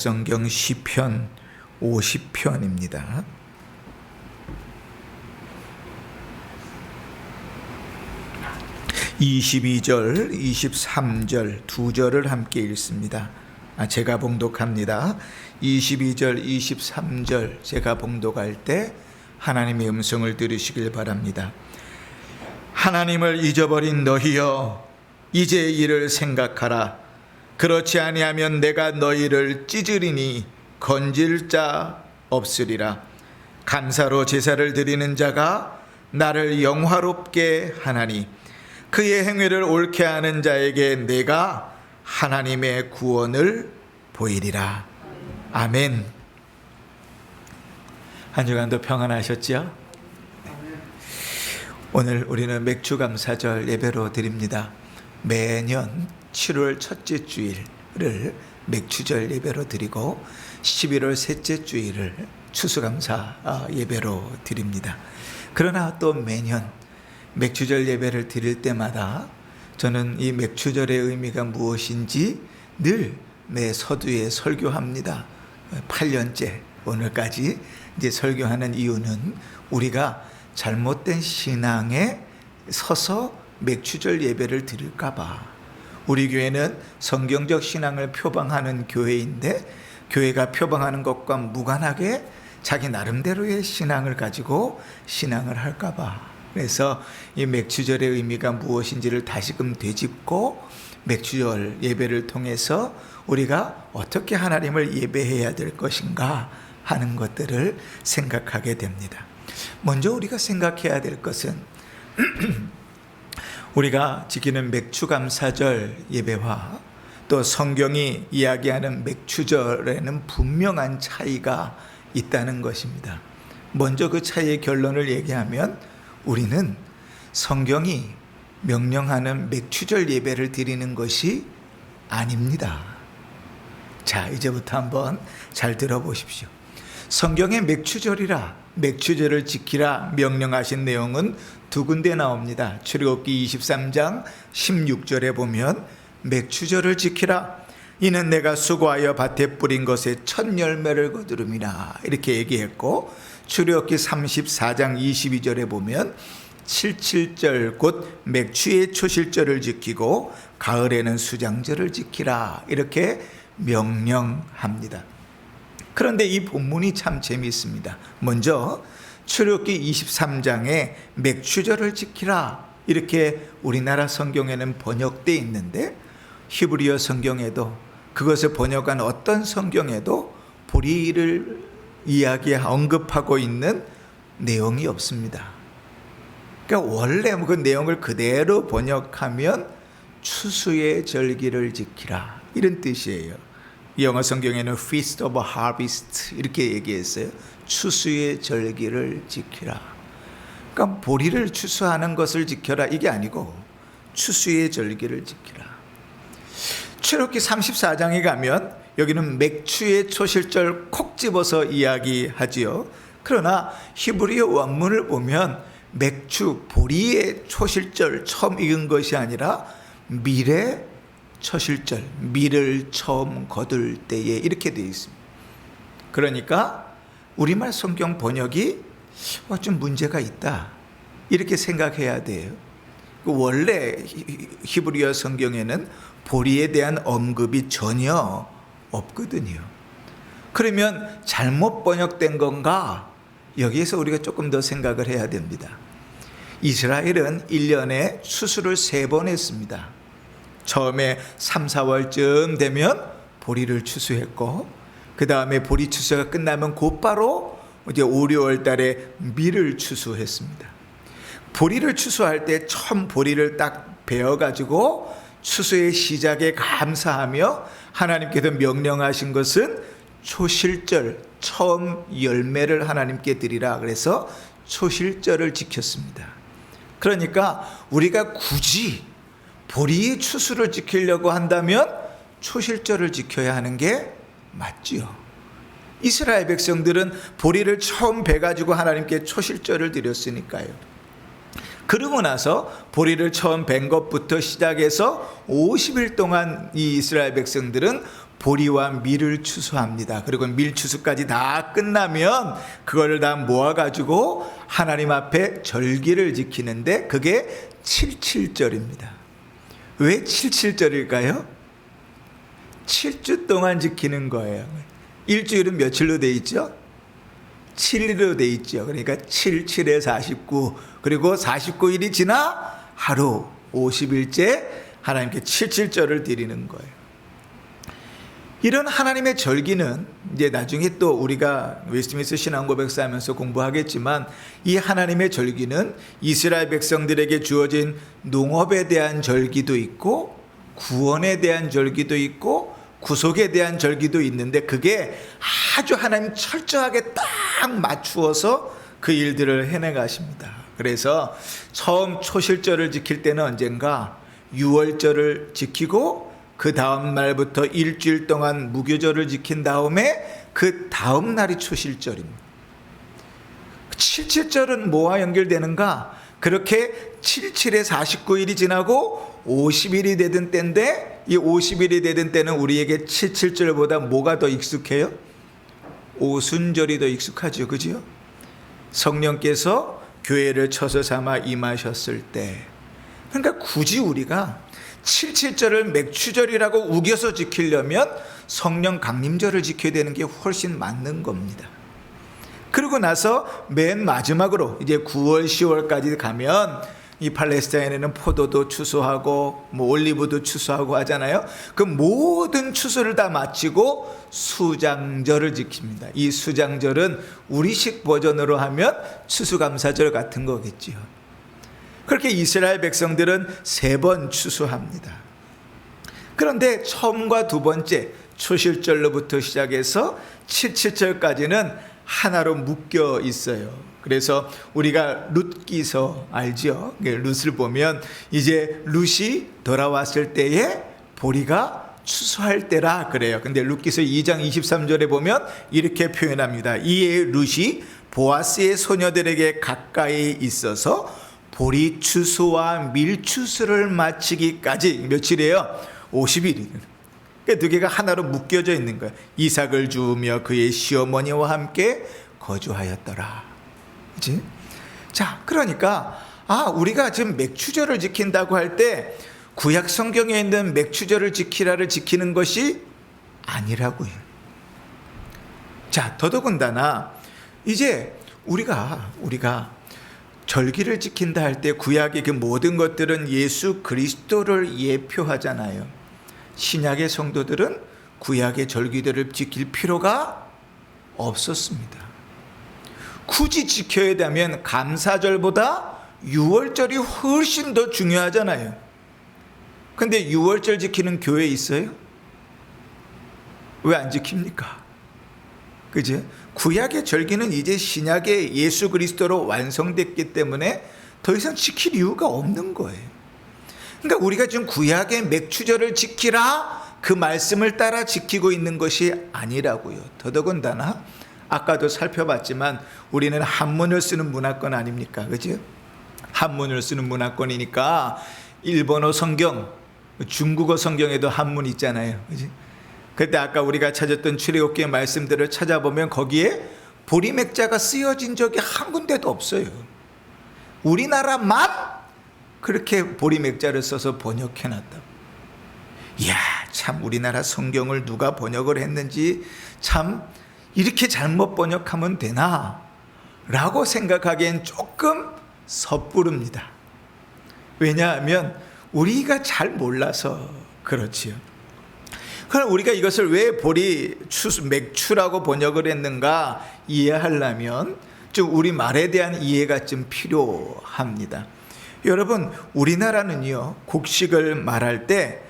성경 시편 50편입니다. (22절) (23절) 두 절을 함께 읽습니다. 제가 봉독합니다. 22절 23절 제가 봉독할 때 하나님의 음성을 들으시길 바랍니다. 하나님을 잊어버린 너희여, 이제 이를 생각하라. 그렇지 아니하면 내가 너희를 찢으리니 건질 자 없으리라. 감사로 제사를 드리는 자가 나를 영화롭게 하나니 그의 행위를 옳게 하는 자에게 내가 하나님의 구원을 보이리라. 아멘. 한 주간도 평안하셨지요? 오늘 우리는 맥주감사절 예배로 드립니다. 매년 7월 첫째 주일을 맥주절 예배로 드리고 11월 셋째 주일을 추수감사 예배로 드립니다. 그러나 또 매년 맥주절 예배를 드릴 때마다 저는 이 맥주절의 의미가 무엇인지 늘 내 서두에 설교합니다. 8년째 오늘까지 이제 설교하는 이유는 우리가 잘못된 신앙에 서서 맥주절 예배를 드릴까 봐. 우리 교회는 성경적 신앙을 표방하는 교회인데 교회가 표방하는 것과 무관하게 자기 나름대로의 신앙을 가지고 신앙을 할까 봐. 그래서 이 맥주절의 의미가 무엇인지를 다시금 되짚고 맥주절 예배를 통해서 우리가 어떻게 하나님을 예배해야 될 것인가 하는 것들을 생각하게 됩니다. 먼저 우리가 생각해야 될 것은 우리가 지키는 맥주감사절 예배와 또 성경이 이야기하는 맥주절에는 분명한 차이가 있다는 것입니다. 먼저 그 차이의 결론을 얘기하면 우리는 성경이 명령하는 맥주절 예배를 드리는 것이 아닙니다. 자, 이제부터 한번 잘 들어보십시오. 성경의 맥주절이라, 맥주절을 지키라 명령하신 내용은 두 군데 나옵니다. 출애굽기 23장 16절에 보면 맥주절을 지키라. 이는 내가 수고하여 밭에 뿌린 것에 첫 열매를 거두름이라 이렇게 얘기했고, 출애굽기 34장 22절에 보면 77절 곧 맥주의 초실절을 지키고 가을에는 수장절을 지키라 이렇게 명령합니다. 그런데 이 본문이 참 재미있습니다. 먼저 출애굽기 23장에 맥주절을 지키라 이렇게 우리나라 성경에는 번역되어 있는데 히브리어 성경에도, 그것을 번역한 어떤 성경에도 보리를 언급하고 있는 내용이 없습니다. 그러니까 원래 그 내용을 그대로 번역하면 추수의 절기를 지키라 이런 뜻이에요. 영어 성경에는 Feast of Harvest 이렇게 얘기했어요. 추수의 절기를 지키라. 그러니까 보리를 추수하는 것을 지켜라 이게 아니고 추수의 절기를 지키라. 출애굽기 34장에 가면 여기는 맥주의 초실절 콕 집어서 이야기하지요. 그러나 히브리어 원문을 보면 맥주, 보리의 초실절 처음 익은 것이 아니라 밀의 초실절, 밀을 처음 거둘 때에 이렇게 되어 있습니다. 그러니까 우리말 성경 번역이 좀 문제가 있다 이렇게 생각해야 돼요. 원래 히브리어 성경에는 보리에 대한 언급이 전혀 없거든요. 그러면 잘못 번역된 건가? 여기에서 우리가 조금 더 생각을 해야 됩니다. 이스라엘은 1년에 추수를 3번 했습니다. 처음에 3, 4월쯤 되면 보리를 추수했고, 그 다음에 보리 추수가 끝나면 곧바로 이제 5, 6월 달에 밀을 추수했습니다. 보리를 추수할 때 처음 보리를 딱 베어가지고 추수의 시작에 감사하며 하나님께서 명령하신 것은 초실절, 처음 열매를 하나님께 드리라 그래서 초실절을 지켰습니다. 그러니까 우리가 굳이 보리의 추수를 지키려고 한다면 초실절을 지켜야 하는 게 맞지요. 이스라엘 백성들은 보리를 처음 베가지고 하나님께 초실절을 드렸으니까요. 그러고 나서 보리를 처음 벤 것부터 시작해서 50일 동안 이 이스라엘 백성들은 보리와 밀을 추수합니다. 그리고 밀 추수까지 다 끝나면 그거를 다 모아가지고 하나님 앞에 절기를 지키는데 그게 77절입니다. 왜 77절일까요? 7주 동안 지키는 거예요. 일주일은 며칠로 돼 있죠? 7일로 돼 있죠. 그러니까 7, 7에 49, 그리고 49일이 지나 하루 50일째 하나님께 77절을 드리는 거예요. 이런 하나님의 절기는 이제 나중에 또 우리가 웨스트민스터 신앙고백서 하면서 공부하겠지만, 이 하나님의 절기는 이스라엘 백성들에게 주어진 농업에 대한 절기도 있고 구원에 대한 절기도 있고 구속에 대한 절기도 있는데, 그게 아주 하나님 철저하게 딱 맞추어서 그 일들을 해내가십니다. 그래서 처음 초실절을 지킬 때는 언젠가 6월절을 지키고 그 다음 날부터 일주일 동안 무교절을 지킨 다음에 그 다음 날이 초실절입니다. 77절은 뭐와 연결되는가? 그렇게 77에 49일이 지나고 50일이 되던 때인데, 이 50일이 되던 때는 우리에게 77절보다 뭐가 더 익숙해요? 오순절이 더 익숙하죠. 그죠? 성령께서 교회를 처소 삼아 임하셨을 때. 그러니까 굳이 우리가 77절을 맥추절이라고 우겨서 지키려면 성령 강림절을 지켜야 되는 게 훨씬 맞는 겁니다. 그러고 나서 맨 마지막으로 이제 9월, 10월까지 가면 이 팔레스타인에는 포도도 추수하고 뭐 올리브도 추수하고 하잖아요. 그 모든 추수를 다 마치고 수장절을 지킵니다. 이 수장절은 우리식 버전으로 하면 추수감사절 같은 거겠지요. 그렇게 이스라엘 백성들은 3번 추수합니다. 그런데 처음과 두 번째 초실절로부터 시작해서 77절까지는 하나로 묶여 있어요. 그래서 우리가 룻기서 알죠? 룻을 보면 이제 룻이 돌아왔을 때에 보리가 추수할 때라 그래요. 근데 룻기서 2장 23절에 보면 이렇게 표현합니다. 이에 룻이 보아스의 소녀들에게 가까이 있어서 보리 추수와 밀 추수를 마치기까지 며칠이에요? 50일이에요. 그러니까 두 개가 하나로 묶여져 있는 거예요. 이삭을 주우며 그의 시어머니와 함께 거주하였더라. 그치? 자, 그러니까 우리가 지금 맥추절을 지킨다고 할 때 구약 성경에 있는 맥추절을 지키라를 지키는 것이 아니라고요. 자, 더더군다나 이제 우리가 절기를 지킨다 할 때 구약의 그 모든 것들은 예수 그리스도를 예표하잖아요. 신약의 성도들은 구약의 절기들을 지킬 필요가 없었습니다. 굳이 지켜야 되면 감사절보다 6월절이 훨씬 더 중요하잖아요. 근데 6월절 지키는 교회 있어요? 왜 안 지킵니까? 그죠? 구약의 절기는 이제 신약의 예수 그리스도로 완성됐기 때문에 더 이상 지킬 이유가 없는 거예요. 그러니까 우리가 지금 구약의 맥추절을 지키라 그 말씀을 따라 지키고 있는 것이 아니라고요. 더더군다나 아까도 살펴봤지만 우리는 한문을 쓰는 문화권 아닙니까? 그죠? 한문을 쓰는 문화권이니까 일본어 성경, 중국어 성경에도 한문 있잖아요. 그지? 그때 아까 우리가 찾았던 출애굽기의 말씀들을 찾아보면 거기에 보리맥자가 쓰여진 적이 한 군데도 없어요. 우리나라만 그렇게 보리맥자를 써서 번역해놨다. 이야, 참 우리나라 성경을 누가 번역을 했는지 참 이렇게 잘못 번역하면 되나? 라고 생각하기엔 조금 섣부릅니다. 왜냐하면 우리가 잘 몰라서 그렇지요. 그럼 우리가 이것을 왜 보리 맥추라고 번역을 했는가 이해하려면 좀 우리 말에 대한 이해가 좀 필요합니다. 여러분, 우리나라는요 곡식을 말할 때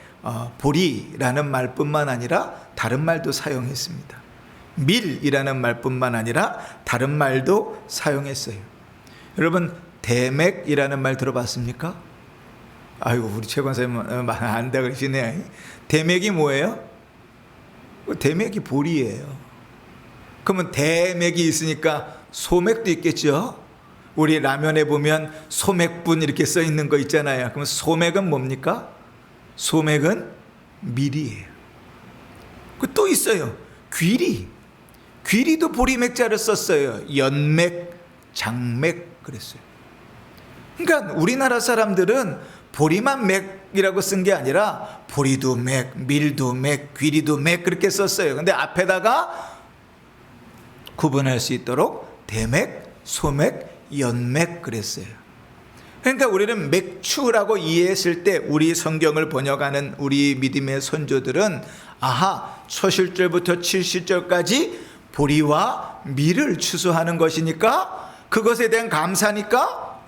보리라는 말뿐만 아니라 다른 말도 사용했습니다. 밀이라는 말뿐만 아니라 다른 말도 사용했어요. 여러분, 대맥이라는 말 들어봤습니까? 아이고, 우리 최 권사님 안다 그러시네. 대맥이 뭐예요? 대맥이 보리예요. 그러면 대맥이 있으니까 소맥도 있겠죠? 우리 라면에 보면 소맥분 이렇게 써 있는 거 있잖아요. 그럼 소맥은 뭡니까? 소맥은 밀이에요. 그 또 있어요. 귀리도 보리맥자를 썼어요. 연맥, 장맥 그랬어요. 그러니까 우리나라 사람들은 보리만 맥이라고 쓴 게 아니라 보리도 맥, 밀도 맥, 귀리도 맥 그렇게 썼어요. 근데 앞에다가 구분할 수 있도록 대맥, 소맥, 연맥 그랬어요. 그러니까 우리는 맥주라고 이해했을 때 우리 성경을 번역하는 우리 믿음의 선조들은 아하, 초실절부터 70절까지 보리와 밀을 추수하는 것이니까 그것에 대한 감사니까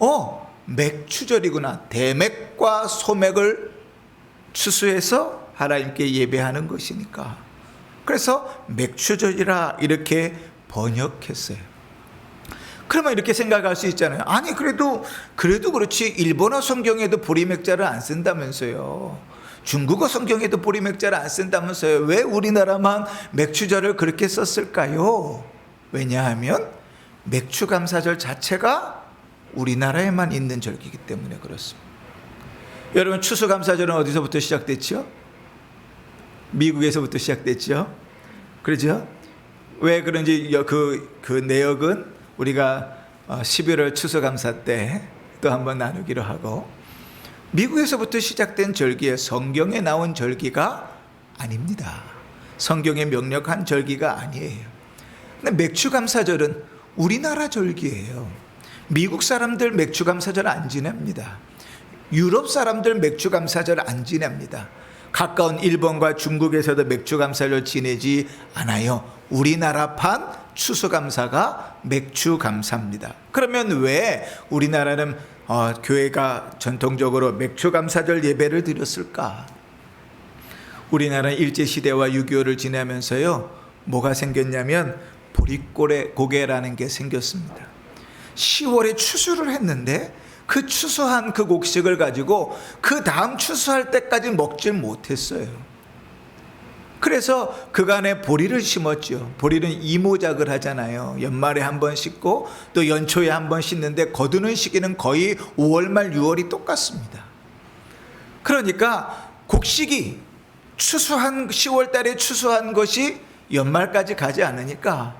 맥추절이구나. 대맥과 소맥을 추수해서 하나님께 예배하는 것이니까. 그래서 맥추절이라 이렇게 번역했어요. 그러면 이렇게 생각할 수 있잖아요. 아니 그래도 그렇지 일본어 성경에도 보리맥자를 안 쓴다면서요. 중국어 성경에도 보리맥자를 안 쓴다면서요. 왜 우리나라만 맥추절을 그렇게 썼을까요? 왜냐하면 맥추감사절 자체가 우리나라에만 있는 절기이기 때문에 그렇습니다. 여러분 추수감사절은 어디서부터 시작됐죠? 미국에서부터 시작됐죠. 그렇죠? 왜 그런지 그 내역은 우리가 11월 추수감사 때 또 한번 나누기로 하고, 미국에서부터 시작된 절기에 성경에 나온 절기가 아닙니다. 성경에 명령한 절기가 아니에요. 근데 맥추감사절은 우리나라 절기예요. 미국 사람들 맥추감사절 안 지냅니다. 유럽 사람들 맥추감사절 안 지냅니다. 가까운 일본과 중국에서도 맥추감사절 지내지 않아요. 우리나라판 추수감사가 맥추감사입니다. 그러면 왜 우리나라는 교회가 전통적으로 맥추감사절 예배를 드렸을까? 우리나라는 일제시대와 6.25를 지나면서요, 뭐가 생겼냐면 보릿고개라는 게 생겼습니다. 10월에 추수를 했는데 그 추수한 그 곡식을 가지고 그 다음 추수할 때까지 먹질 못했어요. 그래서 그간에 보리를 심었죠. 보리는 이모작을 하잖아요. 연말에 한 번 심고 또 연초에 한 번 심는데 거두는 시기는 거의 5월 말 6월이 똑같습니다. 그러니까 곡식이 추수한 10월 달에 추수한 것이 연말까지 가지 않으니까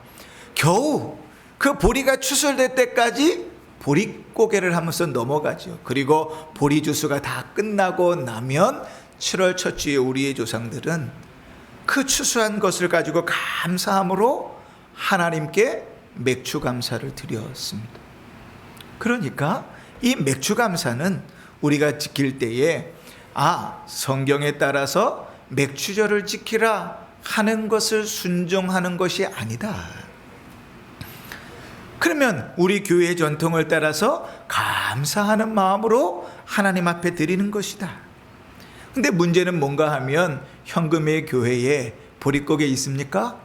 겨우 그 보리가 추수될 때까지 보릿고개를 하면서 넘어가죠. 그리고 보리 주수가 다 끝나고 나면 7월 첫 주에 우리의 조상들은 그 추수한 것을 가지고 감사함으로 하나님께 맥추감사를 드렸습니다. 그러니까 이 맥추감사는 우리가 지킬 때에 성경에 따라서 맥추절을 지키라 하는 것을 순종하는 것이 아니다. 그러면 우리 교회의 전통을 따라서 감사하는 마음으로 하나님 앞에 드리는 것이다. 근데 문제는 뭔가 하면 현금의 교회에 보릿고개 있습니까?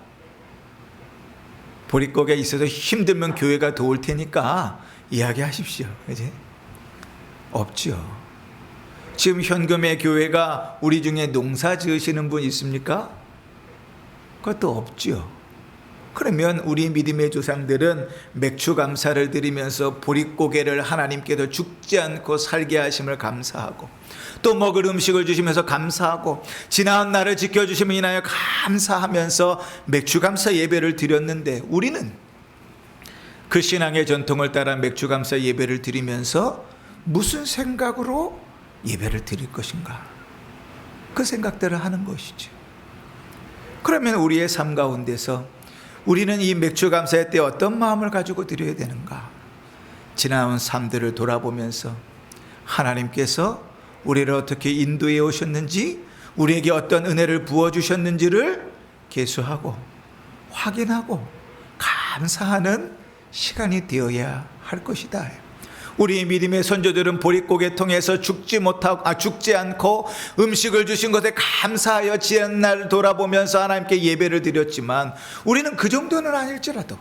보릿고개 있어서 힘들면 교회가 도울 테니까 이야기하십시오. 그지? 없죠. 지금 현금의 교회가 우리 중에 농사 지으시는 분 있습니까? 그것도 없죠. 그러면 우리 믿음의 조상들은 맥추감사를 드리면서 보릿고개를 하나님께서 죽지 않고 살게 하심을 감사하고, 또 먹을 음식을 주시면서 감사하고, 지나온 날을 지켜주심을 인하여 감사하면서 맥추감사 예배를 드렸는데, 우리는 그 신앙의 전통을 따라 맥추감사 예배를 드리면서 무슨 생각으로 예배를 드릴 것인가? 그 생각들을 하는 것이죠. 그러면 우리의 삶 가운데서 우리는 이 맥추감사의 때 어떤 마음을 가지고 드려야 되는가? 지나온 삶들을 돌아보면서 하나님께서 우리를 어떻게 인도해 오셨는지, 우리에게 어떤 은혜를 부어주셨는지를 계수하고 확인하고 감사하는 시간이 되어야 할 것이다. 우리 믿음의 선조들은 보릿고개 통해서 죽지 않고 음식을 주신 것에 감사하여 지난 날을 돌아보면서 하나님께 예배를 드렸지만, 우리는 그 정도는 아닐지라도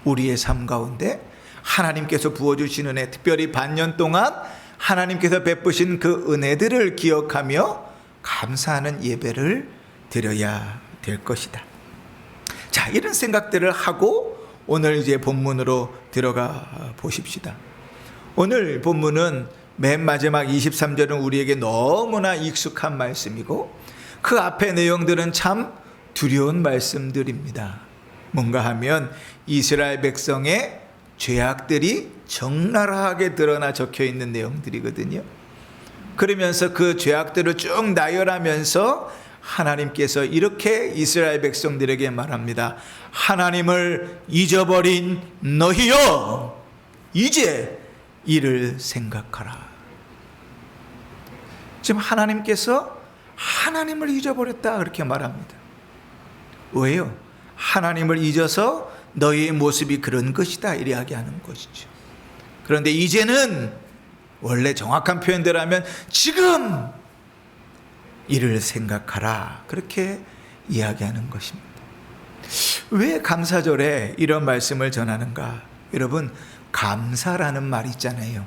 우리의 삶 가운데 하나님께서 부어주신 은혜, 특별히 반년 동안 하나님께서 베푸신 그 은혜들을 기억하며 감사하는 예배를 드려야 될 것이다. 자, 이런 생각들을 하고 오늘 이제 본문으로 들어가 보십시다. 오늘 본문은 맨 마지막 23절은 우리에게 너무나 익숙한 말씀이고, 그 앞의 내용들은 참 두려운 말씀들입니다. 뭔가 하면 이스라엘 백성의 죄악들이 적나라하게 드러나 적혀 있는 내용들이거든요. 그러면서 그 죄악들을 쭉 나열하면서 하나님께서 이렇게 이스라엘 백성들에게 말합니다. 하나님을 잊어버린 너희여, 이제 이를 생각하라. 지금 하나님께서 하나님을 잊어버렸다 그렇게 말합니다. 왜요? 하나님을 잊어서 너희의 모습이 그런 것이다 이야기하는 것이죠. 그런데 이제는 원래 정확한 표현대로 하면 지금 이를 생각하라 그렇게 이야기하는 것입니다. 왜 감사절에 이런 말씀을 전하는가? 여러분, 감사라는 말 있잖아요.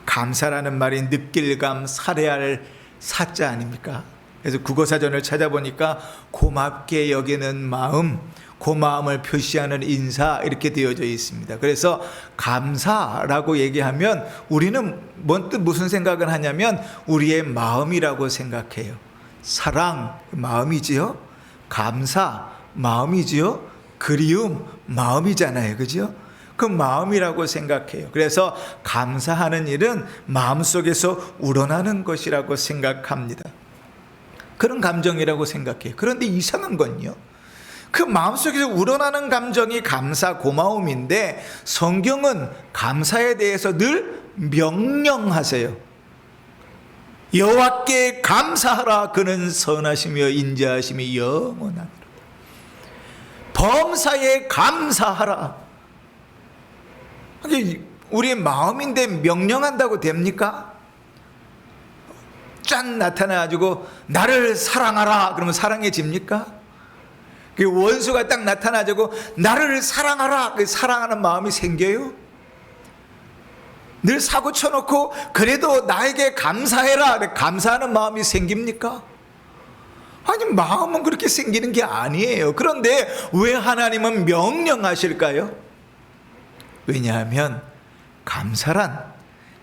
감사라는 말이 느낄감, 살해할 사자 아닙니까? 그래서 국어사전을 찾아보니까 고맙게 여기는 마음, 그 마음을 표시하는 인사 이렇게 되어져 있습니다. 그래서 감사라고 얘기하면 우리는 문득 무슨 생각을 하냐면 우리의 마음이라고 생각해요. 사랑, 마음이지요. 감사, 마음이지요. 그리움, 마음이잖아요. 그죠? 그 마음이라고 생각해요. 그래서 감사하는 일은 마음속에서 우러나는 것이라고 생각합니다. 그런 감정이라고 생각해요. 그런데 이상한 건요, 그 마음속에서 우러나는 감정이 감사, 고마움인데 성경은 감사에 대해서 늘 명령하세요. 여호와께 감사하라. 그는 선하시며 인자하심이 영원하니라. 범사에 감사하라. 우리의 마음인데 명령한다고 됩니까? 짠 나타나가지고 나를 사랑하라 그러면 사랑해집니까? 그 원수가 딱 나타나가지고 나를 사랑하라, 그 사랑하는 마음이 생겨요? 늘 사고 쳐놓고 그래도 나에게 감사해라, 감사하는 마음이 생깁니까? 아니, 마음은 그렇게 생기는 게 아니에요. 그런데 왜 하나님은 명령하실까요? 왜냐하면 감사란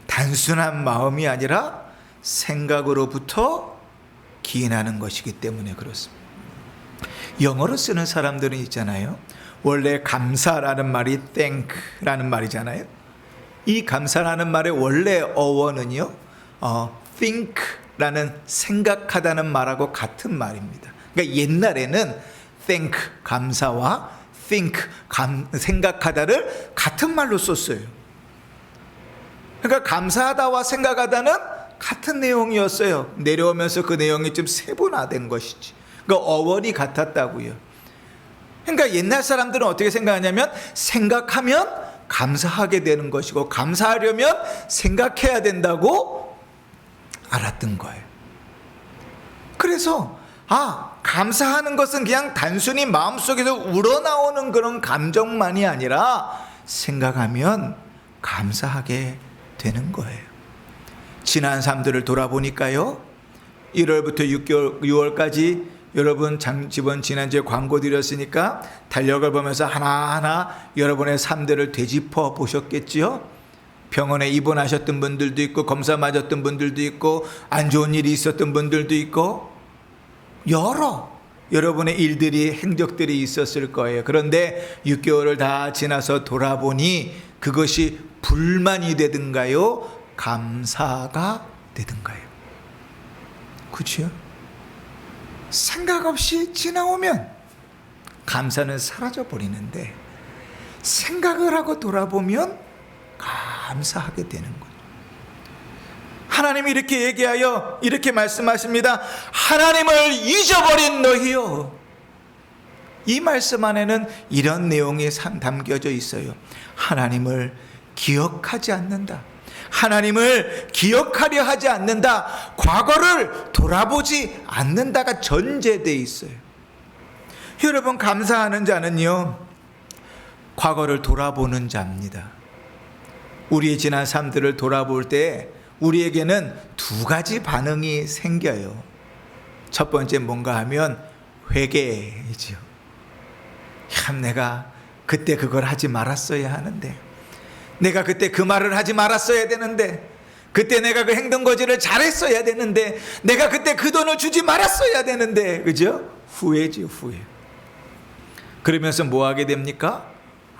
단순한 마음이 아니라 생각으로부터 기인하는 것이기 때문에 그렇습니다. 영어로 쓰는 사람들은 있잖아요. 원래 감사라는 말이 thank라는 말이잖아요. 이 감사라는 말의 원래 어원은요, think라는 생각하다는 말하고 같은 말입니다. 그러니까 옛날에는 thank 감사와 think 생각하다를 같은 말로 썼어요. 그러니까 감사하다와 생각하다는 같은 내용이었어요. 내려오면서 그 내용이 좀 세분화된 것이지. 그러니까 어원이 같았다고요. 그러니까 옛날 사람들은 어떻게 생각하냐면 생각하면 감사하게 되는 것이고 감사하려면 생각해야 된다고 알았던 거예요. 그래서 감사하는 것은 그냥 단순히 마음속에서 우러나오는 그런 감정만이 아니라 생각하면 감사하게 되는 거예요. 지난 삶들을 돌아보니까요, 1월부터 6월까지 여러분 지번 지난주에 광고 드렸으니까 달력을 보면서 하나하나 여러분의 삶들을 되짚어 보셨겠지요. 병원에 입원하셨던 분들도 있고 검사 맞았던 분들도 있고 안 좋은 일이 있었던 분들도 있고 여러 여러분의 일들이 행적들이 있었을 거예요. 그런데 6개월을 다 지나서 돌아보니 그것이 불만이 되든가요, 감사가 되든가요? 그렇죠? 생각 없이 지나오면 감사는 사라져 버리는데 생각을 하고 돌아보면 감사하게 되는 거예요. 하나님이 이렇게 얘기하여 이렇게 말씀하십니다. 하나님을 잊어버린 너희요. 이 말씀 안에는 이런 내용이 담겨져 있어요. 하나님을 기억하지 않는다. 하나님을 기억하려 하지 않는다. 과거를 돌아보지 않는다가 전제되어 있어요. 여러분, 감사하는 자는요, 과거를 돌아보는 자입니다. 우리의 지난 삶들을 돌아볼 때 우리에게는 두 가지 반응이 생겨요. 첫 번째 뭔가 하면 회개이죠. 참, 내가 그때 그걸 하지 말았어야 하는데, 내가 그때 그 말을 하지 말았어야 되는데, 그때 내가 그 행동거지를 잘했어야 되는데, 내가 그때 그 돈을 주지 말았어야 되는데, 그죠? 후회지요, 후회. 그러면서 뭐 하게 됩니까?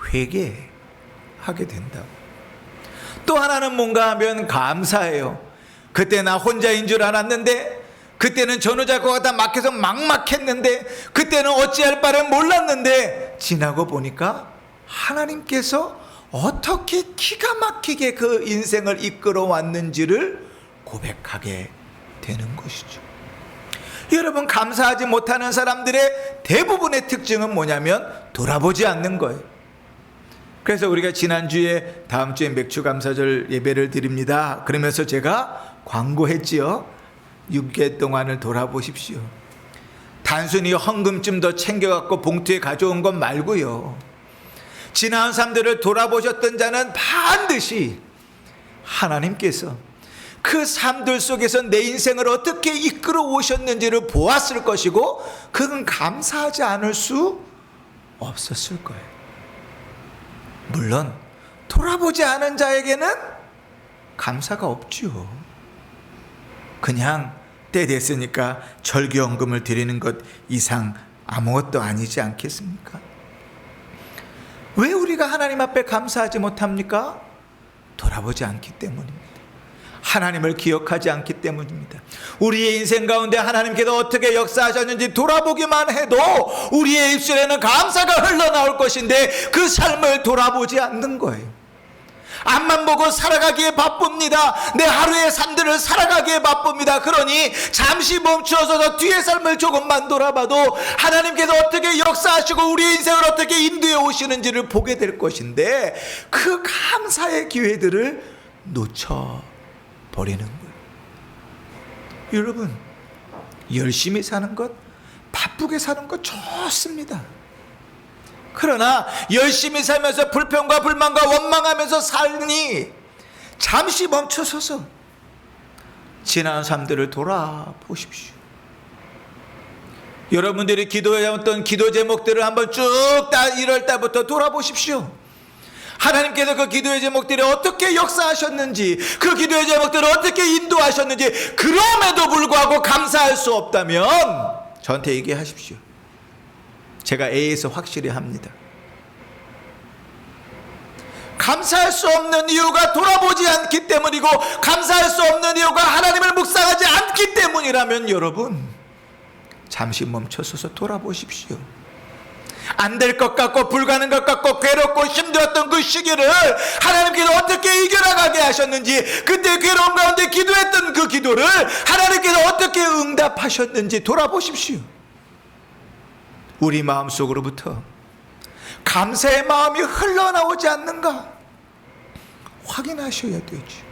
회개하게 된다고. 또 하나는 뭔가 하면 감사해요. 그때 나 혼자인 줄 알았는데, 그때는 전후작고가 다 막혀서 막막했는데, 그때는 어찌할 바를 몰랐는데, 지나고 보니까 하나님께서 어떻게 기가 막히게 그 인생을 이끌어 왔는지를 고백하게 되는 것이죠. 여러분, 감사하지 못하는 사람들의 대부분의 특징은 뭐냐면 돌아보지 않는 거예요. 그래서 우리가 지난주에 다음 주에 맥주감사절 예배를 드립니다. 그러면서 제가 광고했지요. 6개월 동안을 돌아보십시오. 단순히 헌금쯤 더 챙겨갖고 봉투에 가져온 것 말고요. 지나온 삶들을 돌아보셨던 자는 반드시 하나님께서 그 삶들 속에서 내 인생을 어떻게 이끌어 오셨는지를 보았을 것이고, 그건 감사하지 않을 수 없었을 거예요. 물론 돌아보지 않은 자에게는 감사가 없지요. 그냥 때 됐으니까 절기헌금을 드리는 것 이상 아무것도 아니지 않겠습니까? 왜 우리가 하나님 앞에 감사하지 못합니까? 돌아보지 않기 때문입니다. 하나님을 기억하지 않기 때문입니다. 우리의 인생 가운데 하나님께서 어떻게 역사하셨는지 돌아보기만 해도 우리의 입술에는 감사가 흘러나올 것인데, 그 삶을 돌아보지 않는 거예요. 앞만 보고 살아가기에 바쁩니다. 내 하루의 삶들을 살아가기에 바쁩니다. 그러니 잠시 멈추어서 뒤의 삶을 조금만 돌아봐도 하나님께서 어떻게 역사하시고 우리의 인생을 어떻게 인도해 오시는지를 보게 될 것인데, 그 감사의 기회들을 놓쳐버리는 거예요. 여러분, 열심히 사는 것, 바쁘게 사는 것 좋습니다. 그러나 열심히 살면서 불평과 불만과 원망하면서 살니 잠시 멈춰서서 지난 삶들을 돌아보십시오. 여러분들이 기도해왔던 기도 제목들을 한번 쭉 다 1월 달부터 돌아보십시오. 하나님께서 그 기도의 제목들이 어떻게 역사하셨는지, 그 기도의 제목들을 어떻게 인도하셨는지, 그럼에도 불구하고 감사할 수 없다면 저한테 얘기하십시오. 제가 A에서 확실히 합니다. 감사할 수 없는 이유가 돌아보지 않기 때문이고, 감사할 수 없는 이유가 하나님을 묵상하지 않기 때문이라면 여러분, 잠시 멈춰서서 돌아보십시오. 안 될 것 같고 불가능 것 같고 괴롭고 힘들었던 그 시기를 하나님께서 어떻게 이겨나가게 하셨는지, 그때 괴로운 가운데 기도했던 그 기도를 하나님께서 어떻게 응답하셨는지 돌아보십시오. 우리 마음속으로부터 감사의 마음이 흘러나오지 않는가 확인하셔야 되죠.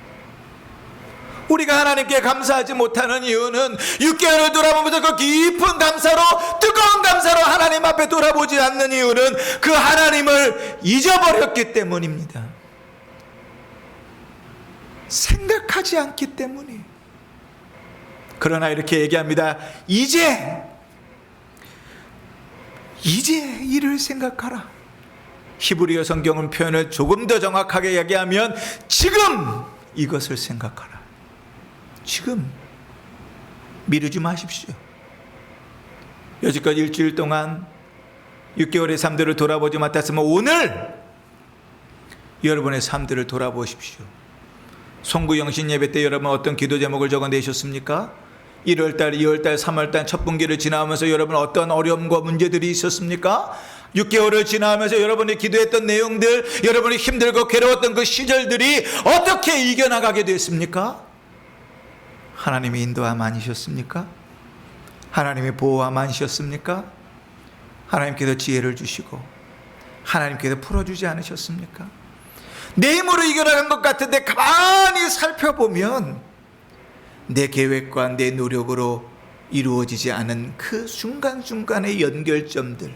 우리가 하나님께 감사하지 못하는 이유는 6개월을 돌아보면서 그 깊은 감사로, 뜨거운 감사로 하나님 앞에 돌아보지 않는 이유는 그 하나님을 잊어버렸기 때문입니다. 생각하지 않기 때문이에요. 그러나 이렇게 얘기합니다. 이제 이를 생각하라. 히브리어 성경은 표현을 조금 더 정확하게 얘기하면 지금 이것을 생각하라. 지금 미루지 마십시오. 여지껏 일주일 동안 6개월의 삶들을 돌아보지 못했으면 오늘 여러분의 삶들을 돌아보십시오. 송구영신 예배 때 여러분 어떤 기도 제목을 적어내셨습니까? 1월달, 2월달, 3월달 첫 분기를 지나면서 여러분 어떤 어려움과 문제들이 있었습니까? 6개월을 지나면서 여러분이 기도했던 내용들, 여러분이 힘들고 괴로웠던 그 시절들이 어떻게 이겨나가게 됐습니까? 하나님의 인도함 아니셨습니까? 하나님의 보호함 아니셨습니까? 하나님께서 지혜를 주시고 하나님께서 풀어주지 않으셨습니까? 내 힘으로 이겨나간 것 같은데 가만히 살펴보면 내 계획과 내 노력으로 이루어지지 않은 그 순간순간의 연결점들,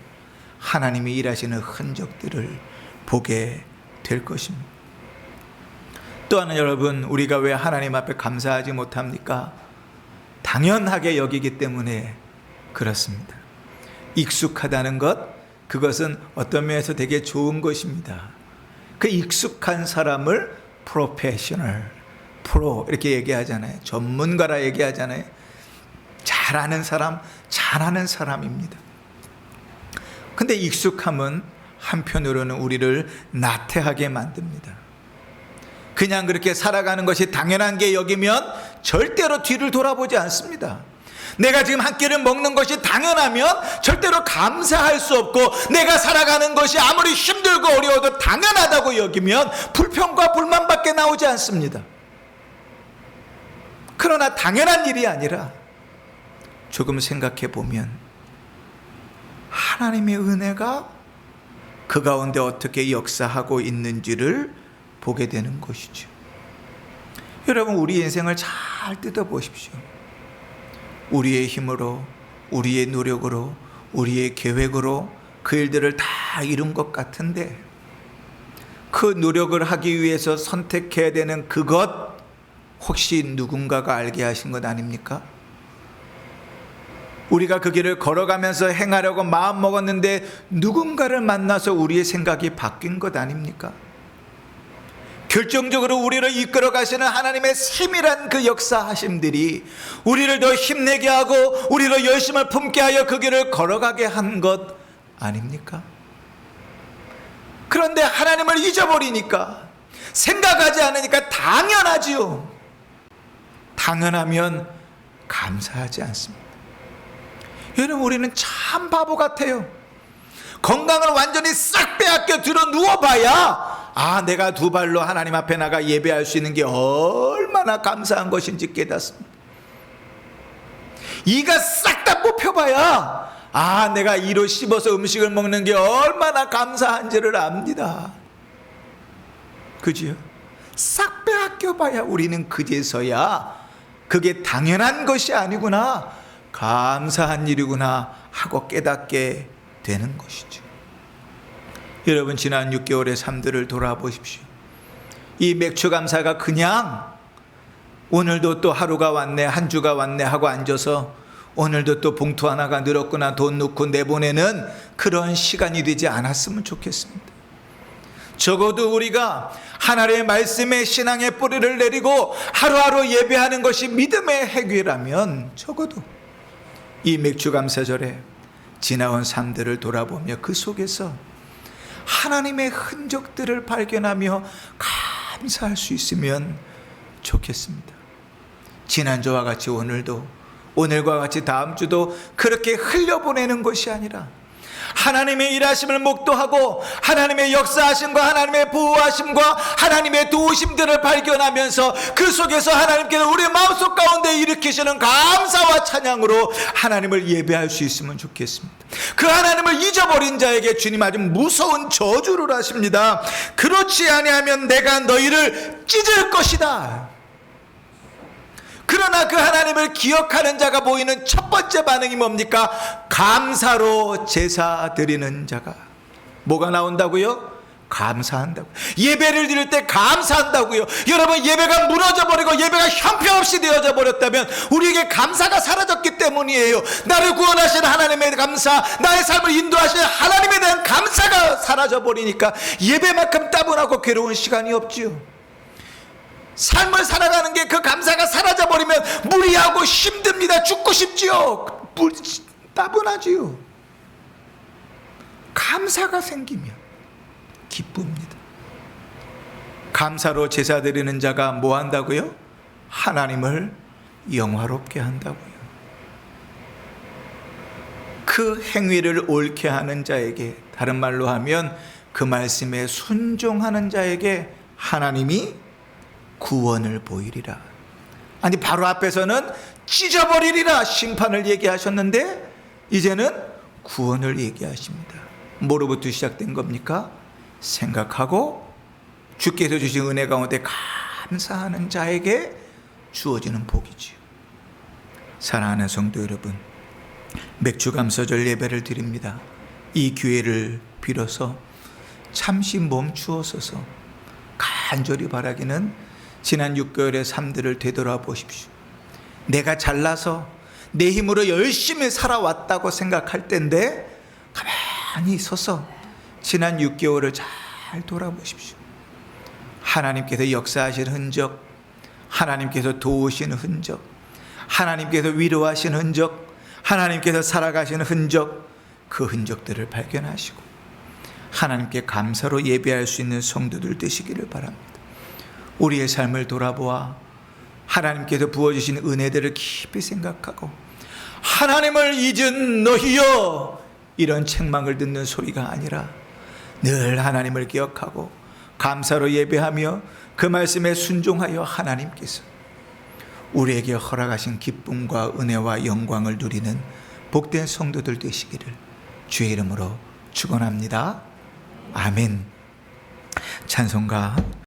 하나님이 일하시는 흔적들을 보게 될 것입니다. 또한 여러분, 우리가 왜 하나님 앞에 감사하지 못합니까? 당연하게 여기기 때문에 그렇습니다. 익숙하다는 것, 그것은 어떤 면에서 되게 좋은 것입니다. 그 익숙한 사람을 프로페셔널, 프로 이렇게 얘기하잖아요. 전문가라 얘기하잖아요. 잘 잘하는 사람, 잘하는 사람입니다. 근데 익숙함은 한편으로는 우리를 나태하게 만듭니다. 그냥 그렇게 살아가는 것이 당연한 게 여기면 절대로 뒤를 돌아보지 않습니다. 내가 지금 한 끼를 먹는 것이 당연하면 절대로 감사할 수 없고, 내가 살아가는 것이 아무리 힘들고 어려워도 당연하다고 여기면 불평과 불만밖에 나오지 않습니다. 그러나 당연한 일이 아니라 조금 생각해 보면 하나님의 은혜가 그 가운데 어떻게 역사하고 있는지를 보게 되는 것이죠. 여러분, 우리 인생을 잘 뜯어보십시오. 우리의 힘으로, 우리의 노력으로, 우리의 계획으로 그 일들을 다 이룬 것 같은데, 그 노력을 하기 위해서 선택해야 되는 그것, 혹시 누군가가 알게 하신 것 아닙니까? 우리가 그 길을 걸어가면서 행하려고 마음 먹었는데 누군가를 만나서 우리의 생각이 바뀐 것 아닙니까? 결정적으로 우리를 이끌어 가시는 하나님의 세밀한 그 역사하심들이 우리를 더 힘내게 하고 우리로 열심을 품게 하여 그 길을 걸어가게 한 것 아닙니까? 그런데 하나님을 잊어버리니까, 생각하지 않으니까 당연하지요. 당연하면 감사하지 않습니다. 여러분, 우리는 참 바보 같아요. 건강을 완전히 싹 빼앗겨 들어 누워봐야 내가 두 발로 하나님 앞에 나가 예배할 수 있는 게 얼마나 감사한 것인지 깨닫습니다. 이가 싹 다 뽑혀봐야 내가 이로 씹어서 음식을 먹는 게 얼마나 감사한지를 압니다. 그지요? 싹 빼앗겨봐야 우리는 그제서야 그게 당연한 것이 아니구나, 감사한 일이구나 하고 깨닫게 되는 것이죠. 여러분, 지난 6개월의 삶들을 돌아보십시오. 이 맥주 감사가 그냥 오늘도 또 하루가 왔네, 한 주가 왔네 하고 앉아서 오늘도 또 봉투 하나가 늘었구나 돈 넣고 내보내는 그런 시간이 되지 않았으면 좋겠습니다. 적어도 우리가 하나님의 말씀에 신앙의 뿌리를 내리고 하루하루 예배하는 것이 믿음의 행위라면, 적어도 이 맥주 감사절에 지나온 삶들을 돌아보며 그 속에서 하나님의 흔적들을 발견하며 감사할 수 있으면 좋겠습니다. 지난주와 같이 오늘도, 오늘과 같이 다음 주도 그렇게 흘려보내는 것이 아니라 하나님의 일하심을 목도하고 하나님의 역사하심과 하나님의 보호하심과 하나님의 도우심들을 발견하면서 그 속에서 하나님께서 우리의 마음속 가운데 일으키시는 감사와 찬양으로 하나님을 예배할 수 있으면 좋겠습니다. 그 하나님을 잊어버린 자에게 주님 아주 무서운 저주를 하십니다. 그렇지 아니하면 내가 너희를 찢을 것이다. 그러나 그 하나님을 기억하는 자가 보이는 첫 번째 반응이 뭡니까? 감사로 제사 드리는 자가. 뭐가 나온다고요? 감사한다고. 예배를 드릴 때 감사한다고요. 여러분, 예배가 무너져버리고 예배가 형편없이 되어져 버렸다면 우리에게 감사가 사라졌기 때문이에요. 나를 구원하신 하나님의 감사, 나의 삶을 인도하시는 하나님에 대한 감사가 사라져버리니까 예배만큼 따분하고 괴로운 시간이 없지요. 삶을 살아가는 게 그 감사가 사라져버리면 무리하고 힘듭니다. 죽고 싶지요. 따분하지요. 감사가 생기면 기쁩니다. 감사로 제사 드리는 자가 뭐 한다고요? 하나님을 영화롭게 한다고요. 그 행위를 옳게 하는 자에게, 다른 말로 하면 그 말씀에 순종하는 자에게 하나님이 구원을 보이리라. 아니, 바로 앞에서는 찢어버리리라 심판을 얘기하셨는데 이제는 구원을 얘기하십니다. 뭐로부터 시작된 겁니까? 생각하고 주께서 주신 은혜 가운데 감사하는 자에게 주어지는 복이지요. 사랑하는 성도 여러분, 맥주감사절 예배를 드립니다. 이 기회를 빌어서 잠시 멈추어서서 간절히 바라기는 지난 6개월의 삶들을 되돌아보십시오. 내가 잘나서 내 힘으로 열심히 살아왔다고 생각할 때인데 가만히 서서 지난 6개월을 잘 돌아보십시오. 하나님께서 역사하신 흔적, 하나님께서 도우신 흔적, 하나님께서 위로하신 흔적, 하나님께서 살아가신 흔적, 그 흔적들을 발견하시고 하나님께 감사로 예배할 수 있는 성도들 되시기를 바랍니다. 우리의 삶을 돌아보아 하나님께서 부어주신 은혜들을 깊이 생각하고 하나님을 잊은 너희여, 이런 책망을 듣는 소리가 아니라 늘 하나님을 기억하고 감사로 예배하며 그 말씀에 순종하여 하나님께서 우리에게 허락하신 기쁨과 은혜와 영광을 누리는 복된 성도들 되시기를 주의 이름으로 축원합니다. 아멘. 찬송가